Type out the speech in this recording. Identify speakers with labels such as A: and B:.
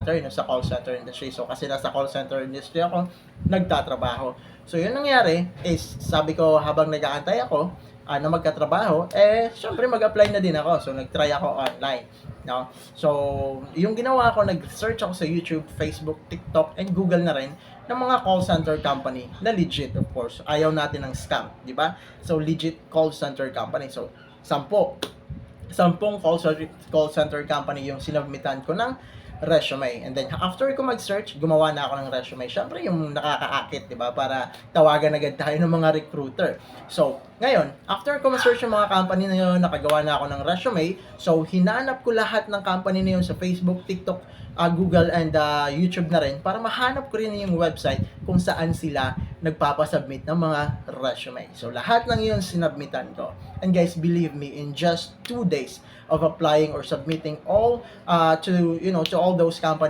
A: recruiter no, sa call center industry. So kasi nasa call center industry ako nagtatrabaho. So yun nangyari is sabi ko habang nag-aantay ako na magkatrabaho, syempre mag-apply na din ako. So nag-try ako online. No? So yung ginawa ko, nag-search ako sa YouTube, Facebook, TikTok, and Google na rin ng mga call center company na legit, of course. Ayaw natin ng scam, di ba? So legit call center company. So 10 call center company yung sinubmitan ko ng resume. And then, after ko mag-search, gumawa na ako ng resume. Syempre, yung nakakaakit, di ba? Para tawagan agad tayo ng mga recruiter. So, ngayon, after ko ma-search yung mga company na yun, nakagawa na ako ng resume. So, hinanap ko lahat ng company na yun sa Facebook, TikTok, Google, and YouTube na rin para mahanap ko rin yung website kung saan sila nagpapasubmit ng mga resume. So, lahat ng yun sinubmitan ko. And guys, believe me, in just 2 days of applying or submitting all to all those companies